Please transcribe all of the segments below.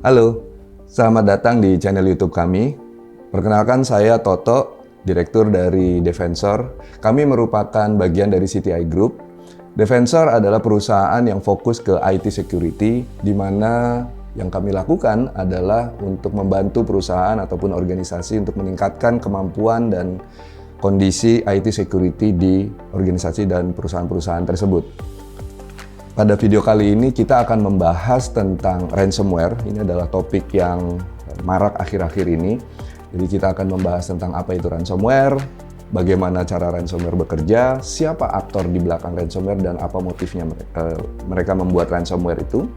Halo, selamat datang di channel YouTube kami. Perkenalkan saya Toto, Direktur dari Defensor. Kami merupakan bagian dari CTI Group. Defensor adalah perusahaan yang fokus ke IT security, di mana yang kami lakukan adalah untuk membantu perusahaan ataupun organisasi untuk meningkatkan kemampuan dan kondisi IT security di organisasi dan perusahaan-perusahaan tersebut. Pada video kali ini kita akan membahas tentang ransomware. Ini adalah topik yang marak akhir-akhir ini. Jadi kita akan membahas tentang apa itu ransomware, bagaimana cara ransomware bekerja, siapa aktor di belakang ransomware, dan apa motifnya mereka membuat ransomware itu.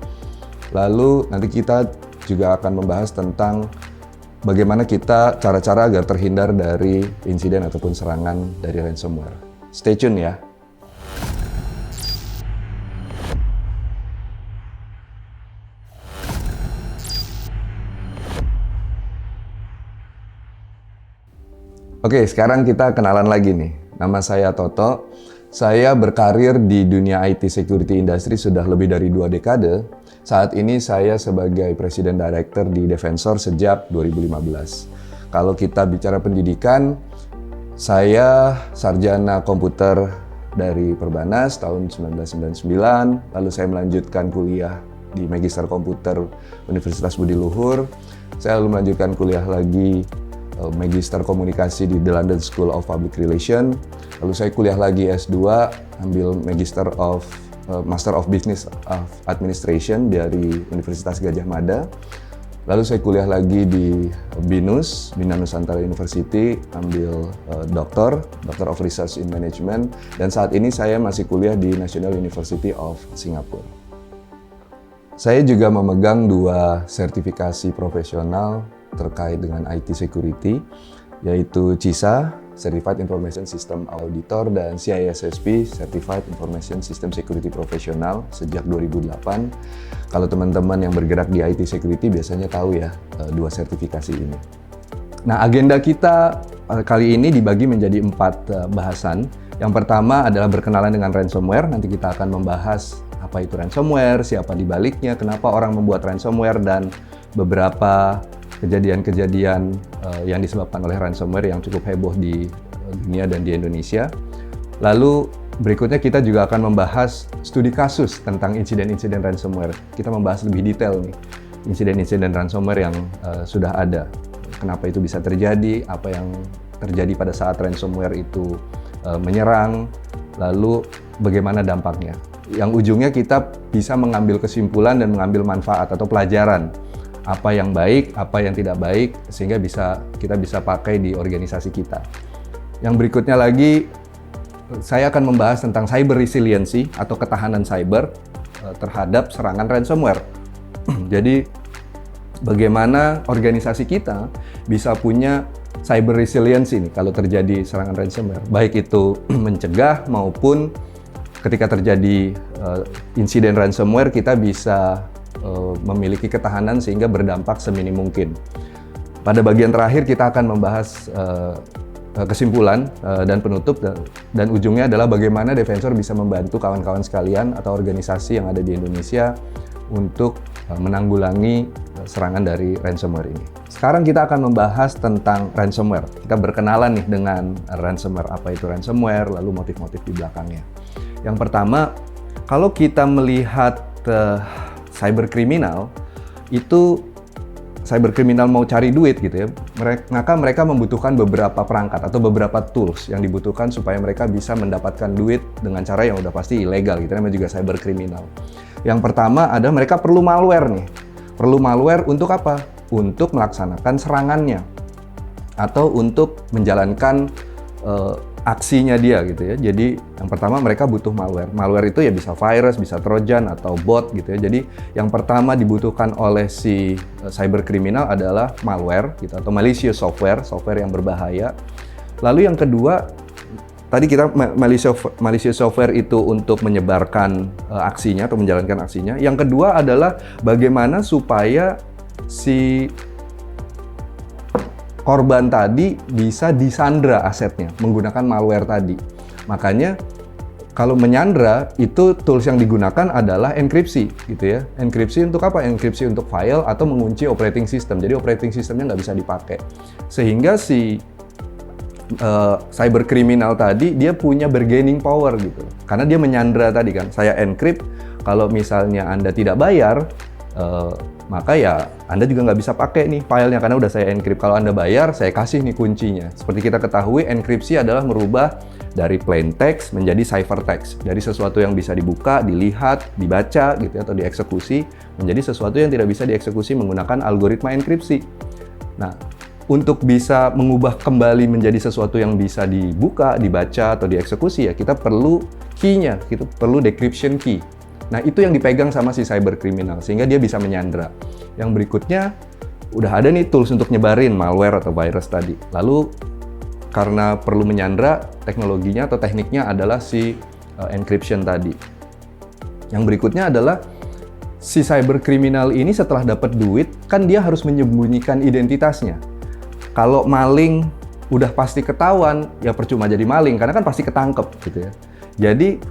Lalu nanti kita juga akan membahas tentang bagaimana kita cara-cara agar terhindar dari insiden ataupun serangan dari ransomware. Stay tune ya. Oke, sekarang kita kenalan lagi nih. Nama saya Toto. Saya berkarir di dunia IT security industry sudah lebih dari 2 dekade. Saat ini saya sebagai Presiden Director di Defensor sejak 2015. Kalau kita bicara pendidikan, saya sarjana komputer dari Perbanas tahun 1999. Lalu saya melanjutkan kuliah di Magister Komputer Universitas Budi Luhur. Saya lalu melanjutkan kuliah lagi Magister Komunikasi di The London School of Public Relations. Lalu saya kuliah lagi S2, ambil Master of Business of Administration dari Universitas Gadjah Mada. Lalu saya kuliah lagi di BINUS, Bina Nusantara University, ambil Doctor of Research in Management. Dan saat ini saya masih kuliah di National University of Singapore. Saya juga memegang 2 sertifikasi profesional terkait dengan IT security, yaitu CISA, Certified Information System Auditor, dan CISSP, Certified Information System Security Professional sejak 2008. Kalau teman-teman yang bergerak di IT security biasanya tahu ya 2 sertifikasi ini. Nah, agenda kita kali ini dibagi menjadi 4 bahasan. Yang pertama adalah berkenalan dengan ransomware. Nanti kita akan membahas apa itu ransomware, siapa di baliknya, kenapa orang membuat ransomware, dan beberapa kejadian-kejadian yang disebabkan oleh ransomware yang cukup heboh di dunia dan di Indonesia. Lalu berikutnya kita juga akan membahas studi kasus tentang insiden-insiden ransomware. Kita membahas lebih detail nih, insiden-insiden ransomware yang sudah ada. Kenapa itu bisa terjadi, apa yang terjadi pada saat ransomware itu menyerang, lalu bagaimana dampaknya. Yang ujungnya kita bisa mengambil kesimpulan dan mengambil manfaat atau pelajaran. Apa yang baik, apa yang tidak baik, sehingga kita bisa pakai di organisasi kita. Yang berikutnya lagi, saya akan membahas tentang cyber resiliency atau ketahanan cyber terhadap serangan ransomware. Jadi, bagaimana organisasi kita bisa punya cyber resiliency nih kalau terjadi serangan ransomware, baik itu mencegah maupun ketika terjadi insiden ransomware kita bisa memiliki ketahanan sehingga berdampak seminim mungkin. Pada bagian terakhir kita akan membahas kesimpulan dan penutup, dan ujungnya adalah bagaimana Defensor bisa membantu kawan-kawan sekalian atau organisasi yang ada di Indonesia untuk menanggulangi serangan dari ransomware ini. Sekarang kita akan membahas tentang ransomware. Kita berkenalan nih dengan ransomware, apa itu ransomware, lalu motif-motif di belakangnya. Yang pertama, kalau kita melihat cyberkriminal, itu cyberkriminal mau cari duit gitu ya, maka mereka membutuhkan beberapa perangkat atau beberapa tools yang dibutuhkan supaya mereka bisa mendapatkan duit dengan cara yang udah pasti ilegal gitu, namanya juga cyberkriminal. Yang pertama ada mereka perlu malware nih. Perlu malware untuk apa? Untuk melaksanakan serangannya atau untuk menjalankan aksinya dia gitu ya. Jadi yang pertama mereka butuh malware. Malware itu ya bisa virus, bisa trojan atau bot gitu ya. Jadi yang pertama dibutuhkan oleh si cyberkriminal adalah malware gitu atau malicious software yang berbahaya. Lalu yang kedua, tadi kita malicious software itu untuk menyebarkan aksinya atau menjalankan aksinya. Yang kedua adalah bagaimana supaya si korban tadi bisa disandra asetnya menggunakan malware tadi. Makanya kalau menyandra itu tools yang digunakan adalah enkripsi gitu ya. Enkripsi untuk apa? Enkripsi untuk file atau mengunci operating system. Jadi operating systemnya nggak bisa dipakai. Sehingga si cyber criminal tadi dia punya bargaining power gitu. Karena dia menyandra tadi kan. Saya encrypt, kalau misalnya Anda tidak bayar, maka ya Anda juga nggak bisa pakai nih filenya karena udah saya encrypt. Kalau Anda bayar, saya kasih nih kuncinya. Seperti kita ketahui, enkripsi adalah merubah dari plain text menjadi ciphertext. Dari sesuatu yang bisa dibuka, dilihat, dibaca gitu atau dieksekusi menjadi sesuatu yang tidak bisa dieksekusi menggunakan algoritma enkripsi. Nah, untuk bisa mengubah kembali menjadi sesuatu yang bisa dibuka, dibaca atau dieksekusi ya kita perlu key-nya, kita perlu decryption key. Nah, itu yang dipegang sama si cyber criminal, sehingga dia bisa menyandra. Yang berikutnya, udah ada nih tools untuk nyebarin malware atau virus tadi. Lalu, karena perlu menyandra, teknologinya atau tekniknya adalah si encryption tadi. Yang berikutnya adalah, si cyber criminal ini setelah dapat duit, kan dia harus menyembunyikan identitasnya. Kalau maling udah pasti ketahuan, ya percuma jadi maling, karena kan pasti ketangkep gitu ya. Jadi,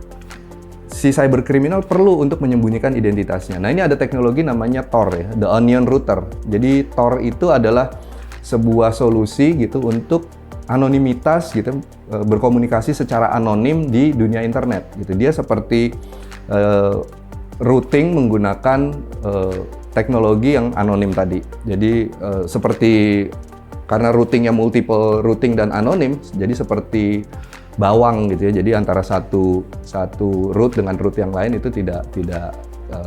si cyber criminal perlu untuk menyembunyikan identitasnya. Nah, ini ada teknologi namanya Tor ya, The Onion Router. Jadi Tor itu adalah sebuah solusi gitu untuk anonimitas gitu, berkomunikasi secara anonim di dunia internet gitu. Dia seperti routing menggunakan teknologi yang anonim tadi. Jadi seperti karena routingnya multiple routing dan anonim, jadi seperti bawang gitu ya. Jadi antara satu root dengan root yang lain itu tidak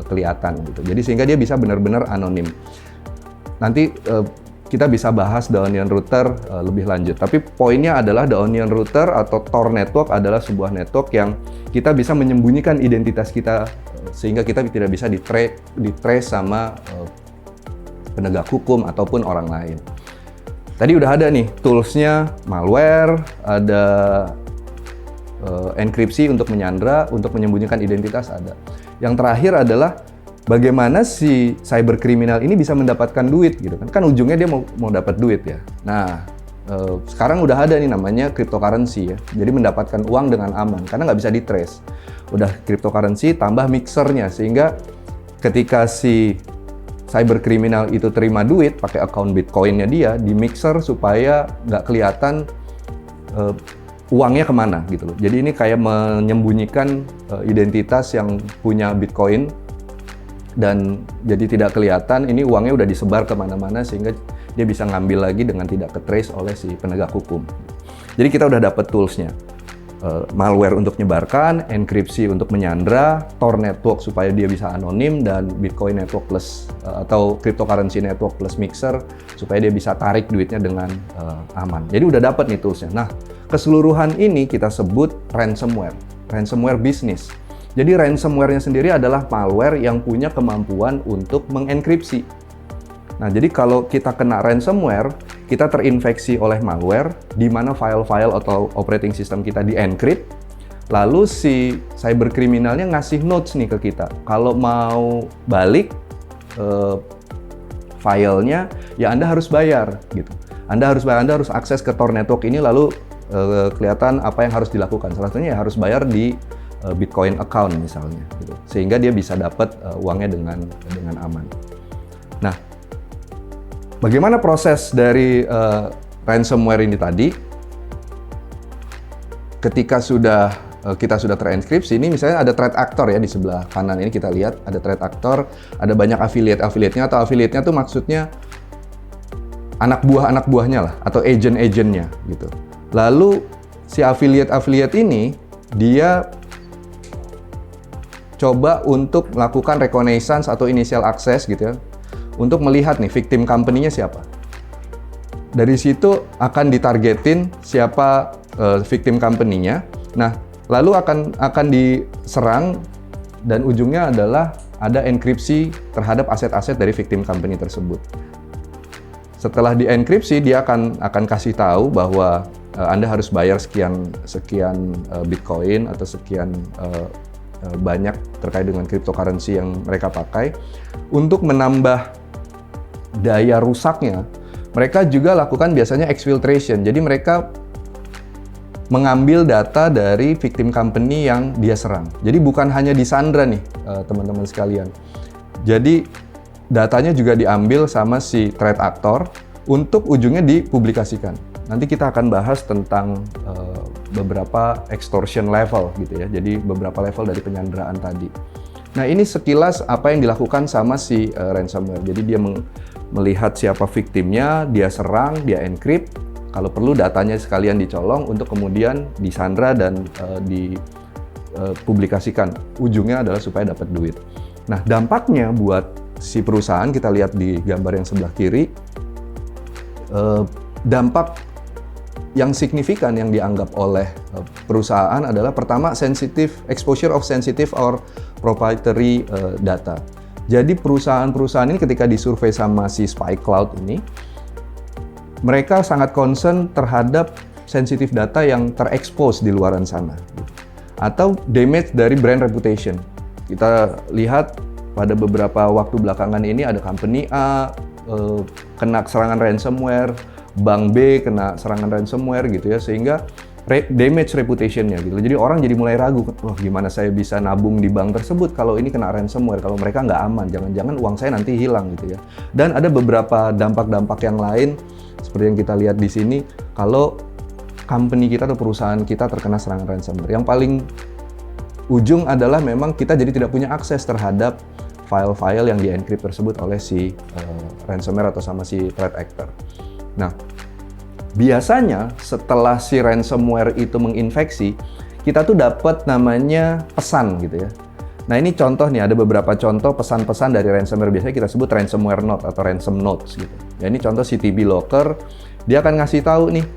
kelihatan gitu. Jadi sehingga dia bisa benar-benar anonim. Nanti kita bisa bahas The Onion Router lebih lanjut. Tapi poinnya adalah The Onion Router atau Tor Network adalah sebuah network yang kita bisa menyembunyikan identitas kita sehingga kita tidak bisa di-trace sama penegak hukum ataupun orang lain. Tadi udah ada nih toolsnya, malware, ada enkripsi untuk menyandra, untuk menyembunyikan identitas ada. Yang terakhir adalah bagaimana si cyber criminal ini bisa mendapatkan duit gitu kan. Kan ujungnya dia mau dapat duit ya. Nah, sekarang udah ada nih namanya cryptocurrency ya. Jadi mendapatkan uang dengan aman karena nggak bisa di-trace. Udah cryptocurrency tambah mixernya sehingga ketika si cyber criminal itu terima duit pakai account Bitcoin-nya dia di mixer supaya nggak kelihatan uangnya kemana gitu loh. Jadi ini kayak menyembunyikan identitas yang punya Bitcoin dan jadi tidak kelihatan ini uangnya udah disebar kemana-mana sehingga dia bisa ngambil lagi dengan tidak ke-trace oleh si penegak hukum. Jadi kita udah dapat toolsnya. Malware untuk menyebarkan, enkripsi untuk menyandra, Tor network supaya dia bisa anonim, dan Bitcoin network plus atau cryptocurrency network plus mixer supaya dia bisa tarik duitnya dengan aman. Jadi udah dapat nih toolsnya. Nah, keseluruhan ini kita sebut ransomware business. Jadi ransomware-nya sendiri adalah malware yang punya kemampuan untuk mengenkripsi. Nah, jadi kalau kita kena ransomware, kita terinfeksi oleh malware, di mana file-file atau operating system kita di-encrypt, lalu si cyber criminalnya ngasih notes nih ke kita. Kalau mau balik filenya, ya Anda harus bayar gitu. Anda harus akses ke Tor network ini, lalu kelihatan apa yang harus dilakukan. Salah satunya ya harus bayar di Bitcoin account misalnya, gitu. Sehingga dia bisa dapat uangnya dengan aman. Nah, bagaimana proses dari ransomware ini tadi? Ketika kita sudah terenkripsi, ini misalnya ada threat actor ya di sebelah kanan ini kita lihat ada threat actor, ada banyak affiliate-nya atau affiliate-nya tuh maksudnya anak buahnya lah atau agent-agentnya gitu. Lalu si affiliate ini dia coba untuk melakukan reconnaissance atau initial access gitu ya, untuk melihat nih victim company-nya siapa. Dari situ akan ditargetin siapa victim company-nya. Nah, lalu akan diserang dan ujungnya adalah ada enkripsi terhadap aset-aset dari victim company tersebut. Setelah dienkripsi, dia akan kasih tahu bahwa Anda harus bayar sekian Bitcoin atau sekian banyak terkait dengan cryptocurrency yang mereka pakai. Untuk menambah daya rusaknya, mereka juga lakukan biasanya exfiltration. Jadi mereka mengambil data dari victim company yang dia serang. Jadi bukan hanya disandra nih teman-teman sekalian. Jadi datanya juga diambil sama si threat actor untuk ujungnya dipublikasikan. Nanti kita akan bahas tentang beberapa extortion level gitu ya. Jadi beberapa level dari penyanderaan tadi. Nah ini sekilas apa yang dilakukan sama si ransomware. Jadi dia melihat siapa victimnya, dia serang, dia encrypt. Kalau perlu datanya sekalian dicolong untuk kemudian disandra dan dipublikasikan. Ujungnya adalah supaya dapat duit. Nah dampaknya buat si perusahaan, kita lihat di gambar yang sebelah kiri, dampak yang signifikan yang dianggap oleh perusahaan adalah pertama exposure of sensitive or proprietary data. Jadi perusahaan-perusahaan ini ketika disurvei sama si SpyCloud ini, mereka sangat concern terhadap sensitif data yang terekspos di luaran sana, atau damage dari brand reputation. Kita lihat pada beberapa waktu belakangan ini ada company A kena serangan ransomware, bank B kena serangan ransomware gitu ya, sehingga damage reputation-nya gitu. Jadi orang jadi mulai ragu, wah gimana saya bisa nabung di bank tersebut kalau ini kena ransomware, kalau mereka nggak aman, jangan-jangan uang saya nanti hilang gitu ya. Dan ada beberapa dampak-dampak yang lain seperti yang kita lihat di sini, kalau company kita atau perusahaan kita terkena serangan ransomware. Yang paling ujung adalah memang kita jadi tidak punya akses terhadap file-file yang di-encrypt tersebut oleh si ransomware atau sama si threat actor. Nah, biasanya setelah si ransomware itu menginfeksi, kita tuh dapat namanya pesan gitu ya. Nah ini contoh nih, ada beberapa contoh pesan-pesan dari ransomware, biasanya kita sebut ransomware note atau ransom notes gitu. Ya ini contoh si TB Locker, dia akan ngasih tahu nih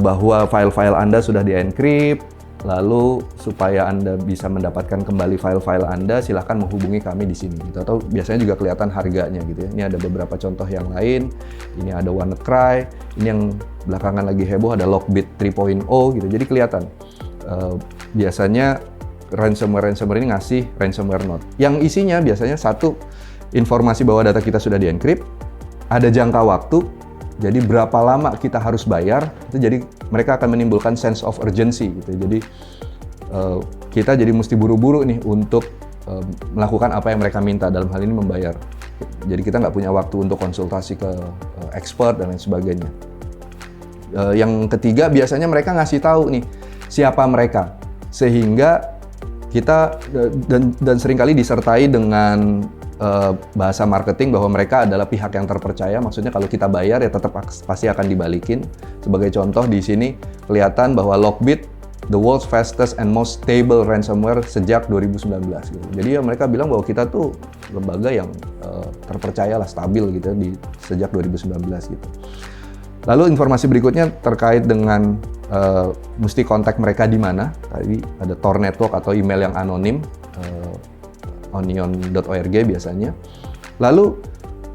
bahwa file-file Anda sudah di-encrypt, lalu supaya Anda bisa mendapatkan kembali file-file Anda, silahkan menghubungi kami di sini gitu. Atau biasanya juga kelihatan harganya gitu ya. Ini ada beberapa contoh yang lain, ini ada WannaCry, ini yang belakangan lagi heboh ada Lockbit 3.0 gitu. Jadi kelihatan biasanya ransomware ini ngasih ransomware note. Yang isinya biasanya satu, informasi bahwa data kita sudah di-encrypt, ada jangka waktu, jadi berapa lama kita harus bayar, itu jadi mereka akan menimbulkan sense of urgency gitu. Jadi kita jadi mesti buru-buru nih untuk melakukan apa yang mereka minta, dalam hal ini membayar. Jadi kita nggak punya waktu untuk konsultasi ke expert dan lain sebagainya. Yang ketiga, biasanya mereka ngasih tahu nih siapa mereka, sehingga kita dan seringkali disertai dengan bahasa marketing bahwa mereka adalah pihak yang terpercaya. Maksudnya kalau kita bayar ya tetap pasti akan dibalikin. Sebagai contoh di sini kelihatan bahwa Lockbit the world's fastest and most stable ransomware sejak 2019 gitu. Jadi ya mereka bilang bahwa kita tuh lembaga yang terpercaya lah, stabil gitu sejak 2019 gitu. Lalu informasi berikutnya terkait dengan mesti kontak mereka di mana. Tadi ada Tor Network atau email yang anonim, onion.org biasanya. Lalu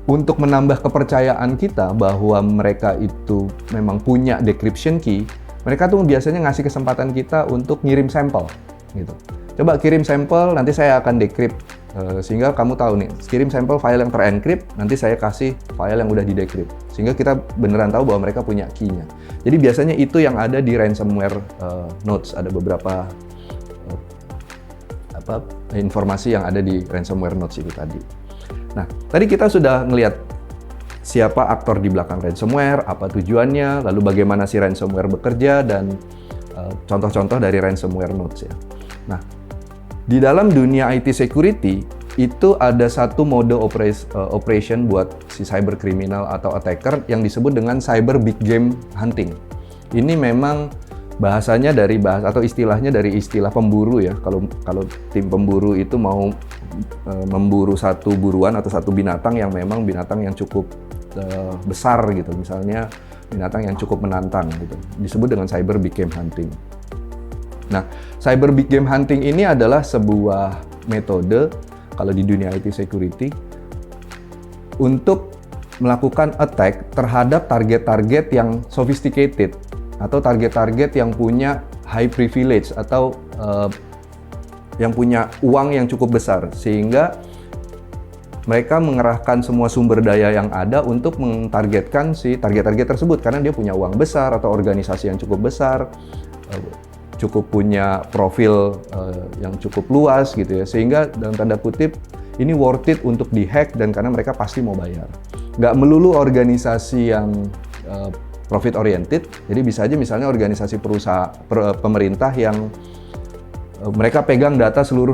untuk menambah kepercayaan kita bahwa mereka itu memang punya decryption key, mereka tuh biasanya ngasih kesempatan kita untuk ngirim sampel gitu. Coba kirim sampel, nanti saya akan decrypt. Sehingga kamu tahu nih, kirim sampel file yang terencrypt, nanti saya kasih file yang udah di-decrypt. Sehingga kita beneran tahu bahwa mereka punya key-nya. Jadi biasanya itu yang ada di ransomware notes. Ada beberapa informasi yang ada di ransomware notes itu tadi. Nah, tadi kita sudah ngelihat siapa aktor di belakang ransomware, apa tujuannya, lalu bagaimana si ransomware bekerja, dan contoh-contoh dari ransomware notes ya. Nah, di dalam dunia IT security, itu ada satu mode operation buat si cyber criminal atau attacker yang disebut dengan cyber big game hunting. Ini memang bahasanya atau istilahnya dari istilah pemburu ya. Kalau tim pemburu itu mau memburu satu buruan atau satu binatang yang memang binatang yang cukup besar gitu. Misalnya binatang yang cukup menantang gitu. Disebut dengan cyber big game hunting. Nah, cyber big game hunting ini adalah sebuah metode kalau di dunia IT security untuk melakukan attack terhadap target-target yang sophisticated atau target-target yang punya high privilege atau yang punya uang yang cukup besar, sehingga mereka mengerahkan semua sumber daya yang ada untuk mentargetkan si target-target tersebut karena dia punya uang besar atau organisasi yang cukup besar, cukup punya profil yang cukup luas gitu ya, sehingga dalam tanda kutip ini worth it untuk dihack dan karena mereka pasti mau bayar. Nggak melulu organisasi yang profit oriented, jadi bisa aja misalnya organisasi pemerintah yang mereka pegang data seluruh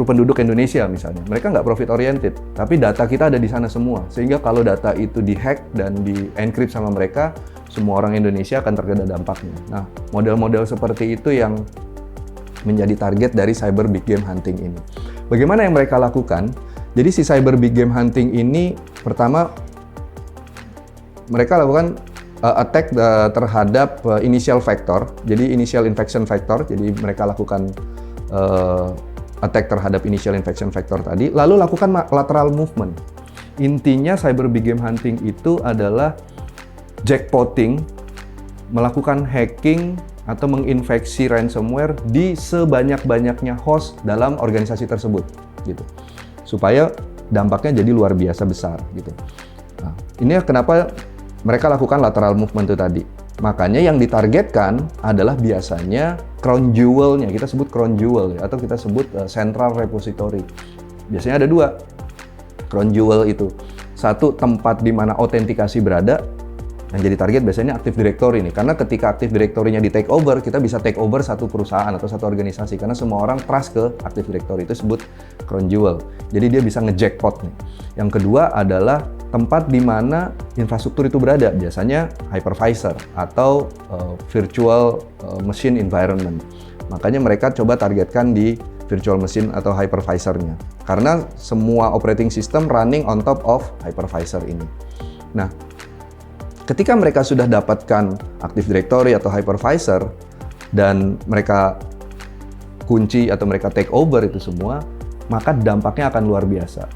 penduduk Indonesia misalnya. Mereka nggak profit oriented, tapi data kita ada di sana semua. Sehingga kalau data itu dihack dan di-encrypt sama mereka, semua orang Indonesia akan terkena dampaknya. Nah, model-model seperti itu yang menjadi target dari cyber big game hunting ini. Bagaimana yang mereka lakukan? Jadi si cyber big game hunting ini pertama mereka lakukan attack terhadap initial factor, jadi initial infection factor, jadi mereka lakukan attack terhadap initial infection factor tadi, lalu lakukan lateral movement. Intinya cyber big game hunting itu adalah jackpotting, melakukan hacking atau menginfeksi ransomware di sebanyak-banyaknya host dalam organisasi tersebut, gitu, supaya dampaknya jadi luar biasa besar, gitu. Nah, ini kenapa mereka lakukan lateral movement itu tadi. Makanya yang ditargetkan adalah biasanya crown jewel-nya, kita sebut crown jewel ya, atau kita sebut central repository. Biasanya ada dua crown jewel itu. Satu, tempat di mana autentikasi berada, yang jadi target biasanya Active Directory ini. Karena ketika Active Directory-nya di take over, kita bisa take over satu perusahaan atau satu organisasi. Karena semua orang trust ke Active Directory, itu sebut crown jewel. Jadi dia bisa nge-jackpot nih. Yang kedua adalah tempat di mana infrastruktur itu berada, biasanya hypervisor atau virtual machine environment. Makanya mereka coba targetkan di virtual machine atau hypervisor-nya. Karena semua operating system running on top of hypervisor ini. Nah, ketika mereka sudah dapatkan Active Directory atau hypervisor dan mereka kunci atau mereka take over itu semua, maka dampaknya akan luar biasa.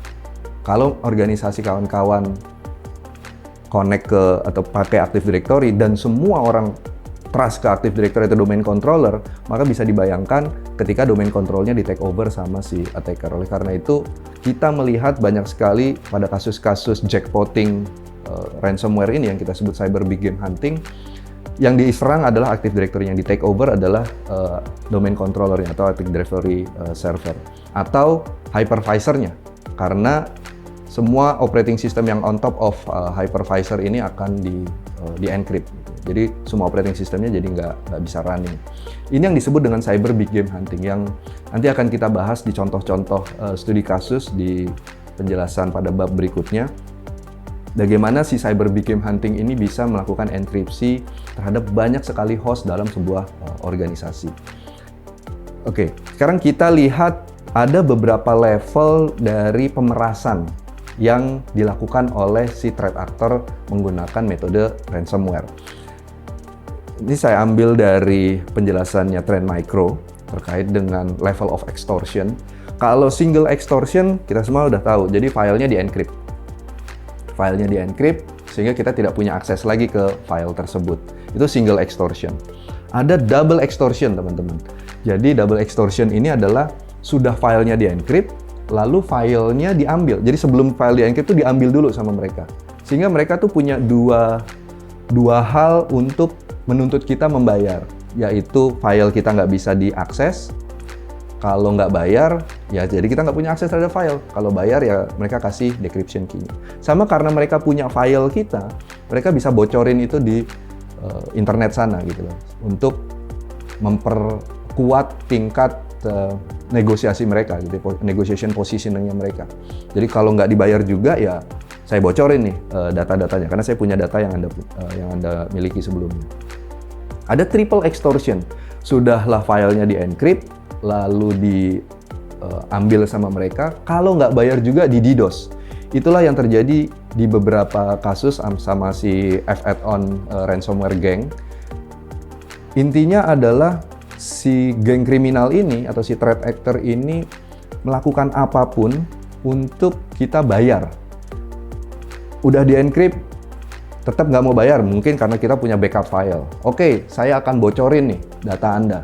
Kalau organisasi kawan-kawan connect ke atau pakai Active Directory dan semua orang trust ke Active Directory atau domain controller, maka bisa dibayangkan ketika domain controlnya di take over sama si attacker. Oleh karena itu, kita melihat banyak sekali pada kasus-kasus jackpotting ransomware ini yang kita sebut cyber big game hunting, yang diserang adalah Active Directory, yang di take over adalah domain controllernya atau Active Directory server atau hypervisor-nya, karena semua operating system yang on top of hypervisor ini akan di-encrypt. Jadi semua operating systemnya jadi nggak bisa running. Ini yang disebut dengan cyber big game hunting, yang nanti akan kita bahas di contoh-contoh studi kasus di penjelasan pada bab berikutnya. Bagaimana si cyber big game hunting ini bisa melakukan enkripsi terhadap banyak sekali host dalam sebuah organisasi. Oke, sekarang kita lihat ada beberapa level dari pemerasan yang dilakukan oleh si threat actor menggunakan metode ransomware. Ini saya ambil dari penjelasannya Trend Micro terkait dengan level of extortion. Kalau single extortion, kita semua udah tahu, jadi filenya di-encrypt. Filenya di-encrypt, sehingga kita tidak punya akses lagi ke file tersebut. Itu single extortion. Ada double extortion, teman-teman. Jadi double extortion ini adalah sudah filenya di-encrypt, lalu filenya diambil. Jadi sebelum file di-encrypt itu diambil dulu sama mereka. Sehingga mereka tuh punya dua hal untuk menuntut kita membayar, yaitu file kita nggak bisa diakses. Kalau nggak bayar, ya jadi kita nggak punya akses terhadap file. Kalau bayar, ya mereka kasih decryption key-nya. Sama karena mereka punya file kita, mereka bisa bocorin itu di internet sana gitu loh, untuk memperkuat tingkat negosiasi mereka, gitu, negotiation positioning-nya mereka. Jadi kalau nggak dibayar juga, ya saya bocorin nih data-datanya, karena saya punya data yang Anda miliki sebelumnya. Ada triple extortion, sudahlah filenya di-encrypt, lalu diambil sama mereka, kalau nggak bayar juga di DDoS. Itulah yang terjadi di beberapa kasus sama si F-add-on ransomware gang. Intinya adalah si geng kriminal ini atau si threat actor ini melakukan apapun untuk kita bayar. Udah di-encrypt, tetap nggak mau bayar, mungkin karena kita punya backup file. Oke, saya akan bocorin nih data Anda.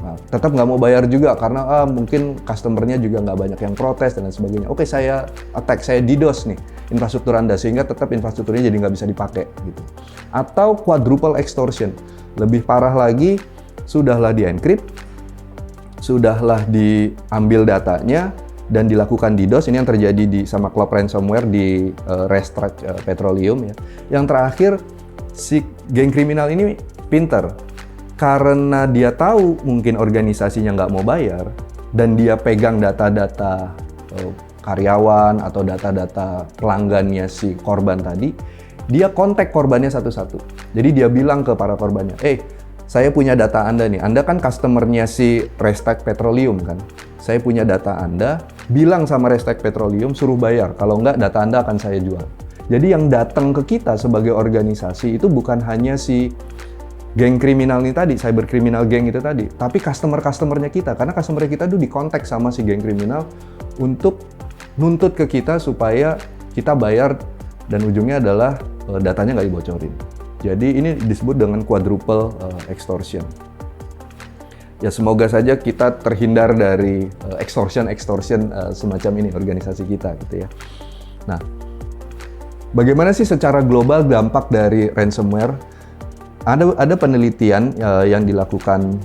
Nah, tetap nggak mau bayar juga karena mungkin customer-nya juga nggak banyak yang protes dan lain sebagainya. Oke, saya attack, saya DDoS nih infrastruktur Anda sehingga tetap infrastrukturnya jadi nggak bisa dipakai gitu. Atau quadruple extortion, lebih parah lagi, sudahlah di-encrypt, sudahlah diambil datanya dan dilakukan DDoS. Ini yang terjadi sama Cloud ransomware di Restart Petroleum ya. Yang terakhir, si geng kriminal ini pinter. Karena dia tahu mungkin organisasinya nggak mau bayar dan dia pegang data-data karyawan atau data-data pelanggannya si korban tadi, dia kontak korbannya satu-satu. Jadi dia bilang ke para korbannya, saya punya data Anda nih, Anda kan customer-nya si Restart Petroleum kan, saya punya data Anda, bilang sama Restart Petroleum suruh bayar, kalau nggak data Anda akan saya jual. Jadi yang datang ke kita sebagai organisasi itu bukan hanya si geng kriminal ini tadi, cyber kriminal geng itu tadi, tapi customer-customernya kita, karena customer kita itu dikontak sama si geng kriminal untuk nuntut ke kita supaya kita bayar dan ujungnya adalah datanya nggak dibocorin. Jadi ini disebut dengan quadruple extortion. Ya semoga saja kita terhindar dari extortion semacam ini organisasi kita gitu ya. Nah, bagaimana sih secara global dampak dari ransomware? Ada penelitian yang dilakukan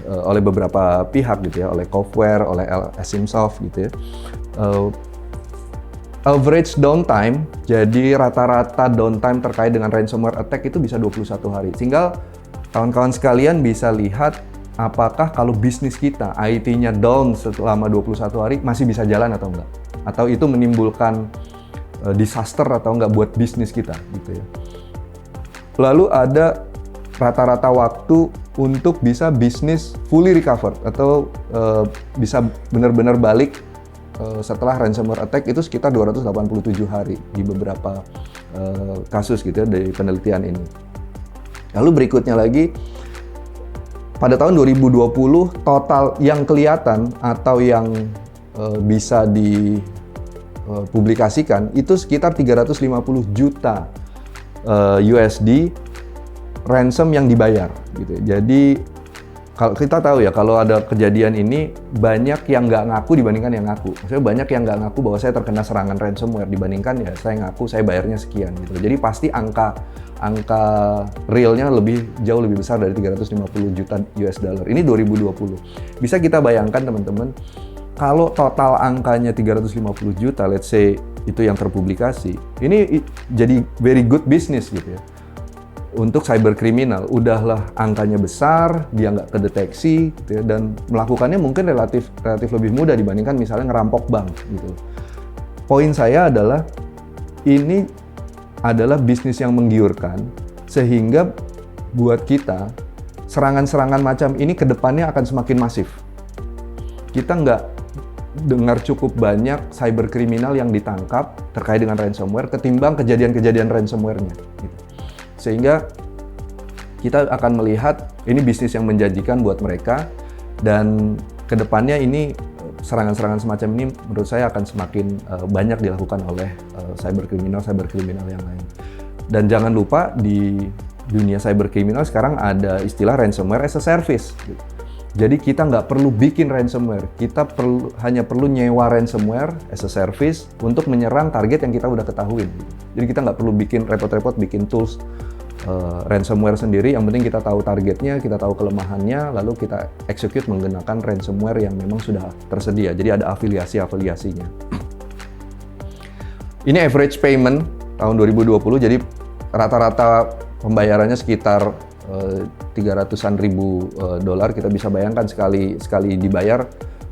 oleh beberapa pihak gitu ya, oleh Coveware, oleh Asimsoft gitu ya. Average downtime, jadi rata-rata downtime terkait dengan ransomware attack itu bisa 21 hari. Tinggal kawan-kawan sekalian bisa lihat apakah kalau bisnis kita, IT-nya down selama 21 hari masih bisa jalan atau enggak. Atau itu menimbulkan disaster atau enggak buat bisnis kita gitu ya. Lalu ada rata-rata waktu untuk bisa bisnis fully recovered atau bisa benar-benar balik setelah ransomware attack itu sekitar 287 hari di beberapa kasus gitu ya dari penelitian ini. Lalu berikutnya lagi, pada tahun 2020 total yang kelihatan atau yang bisa dipublikasikan itu sekitar 350 juta USD ransom yang dibayar gitu. Jadi kalau kita tahu ya kalau ada kejadian ini banyak yang nggak ngaku dibandingkan yang ngaku. Maksudnya banyak yang nggak ngaku bahwa saya terkena serangan ransomware dibandingkan ya saya ngaku saya bayarnya sekian gitu. Jadi pasti angka realnya jauh lebih besar dari 350 juta US dollar. Ini 2020. Bisa kita bayangkan teman-teman, kalau total angkanya 350 juta, let's say itu yang terpublikasi, ini jadi very good business gitu ya. Untuk cyber kriminal, udahlah angkanya besar, dia nggak kedeteksi gitu ya, dan melakukannya mungkin relatif lebih mudah dibandingkan misalnya ngerampok bank gitu. Poin saya adalah, ini adalah bisnis yang menggiurkan, sehingga buat kita, serangan-serangan macam ini ke depannya akan semakin masif. Kita nggak dengar cukup banyak cyber kriminal yang ditangkap terkait dengan ransomware ketimbang kejadian-kejadian ransomware-nya. Gitu. Sehingga kita akan melihat ini bisnis yang menjanjikan buat mereka dan kedepannya ini serangan-serangan semacam ini menurut saya akan semakin banyak dilakukan oleh cyber kriminal yang lain. Dan jangan lupa di dunia cyber kriminal sekarang ada istilah ransomware as a service. Gitu. Jadi kita nggak perlu bikin ransomware, kita hanya perlu nyewa ransomware as a service untuk menyerang target yang kita udah ketahuin. Jadi kita nggak perlu repot-repot bikin tools ransomware sendiri, yang penting kita tahu targetnya, kita tahu kelemahannya, lalu kita execute menggunakan ransomware yang memang sudah tersedia. Jadi ada afiliasinya. Ini average payment tahun 2020, jadi rata-rata pembayarannya sekitar 300-an ribu dolar. Kita bisa bayangkan sekali dibayar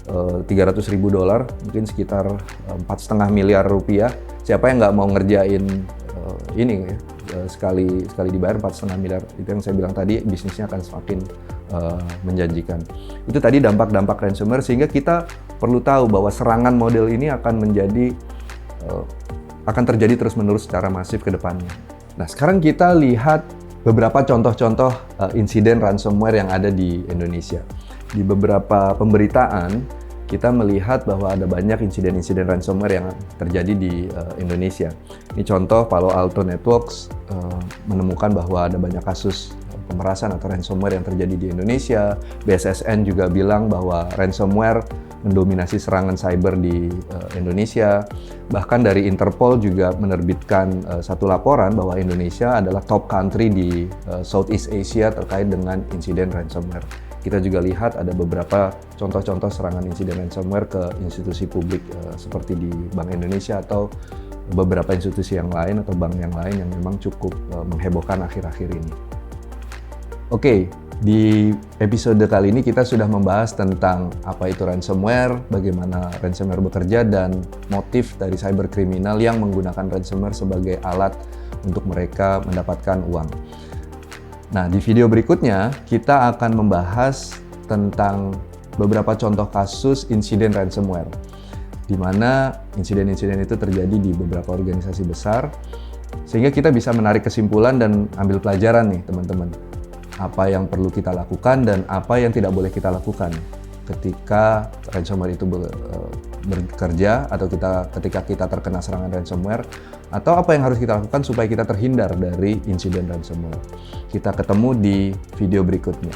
300 ribu dolar, mungkin sekitar 4,5 miliar rupiah. Siapa yang nggak mau ngerjain ini ya? Sekali dibayar 4,5 miliar. Itu yang saya bilang tadi, bisnisnya akan semakin menjanjikan. Itu tadi dampak-dampak ransomware, sehingga kita perlu tahu bahwa serangan model ini akan terjadi terus-menerus secara masif ke depannya. Nah, sekarang kita lihat beberapa contoh-contoh insiden ransomware yang ada di Indonesia. Di beberapa pemberitaan, kita melihat bahwa ada banyak insiden-insiden ransomware yang terjadi di Indonesia. Ini contoh, Palo Alto Networks menemukan bahwa ada banyak kasus pemerasan atau ransomware yang terjadi di Indonesia. BSSN juga bilang bahwa ransomware mendominasi serangan cyber di Indonesia. Bahkan dari Interpol juga menerbitkan satu laporan bahwa Indonesia adalah top country di Southeast Asia terkait dengan insiden ransomware. Kita juga lihat ada beberapa contoh-contoh serangan insiden ransomware ke institusi publik seperti di Bank Indonesia atau beberapa institusi yang lain atau bank yang lain yang memang cukup menghebohkan akhir-akhir ini. Oke, di episode kali ini kita sudah membahas tentang apa itu ransomware, bagaimana ransomware bekerja, dan motif dari cyberkriminal yang menggunakan ransomware sebagai alat untuk mereka mendapatkan uang. Nah, di video berikutnya kita akan membahas tentang beberapa contoh kasus insiden ransomware, di mana insiden-insiden itu terjadi di beberapa organisasi besar, sehingga kita bisa menarik kesimpulan dan ambil pelajaran nih teman-teman. Apa yang perlu kita lakukan dan apa yang tidak boleh kita lakukan ketika ransomware itu bekerja atau ketika kita terkena serangan ransomware, atau apa yang harus kita lakukan supaya kita terhindar dari insiden ransomware. Kita ketemu di video berikutnya.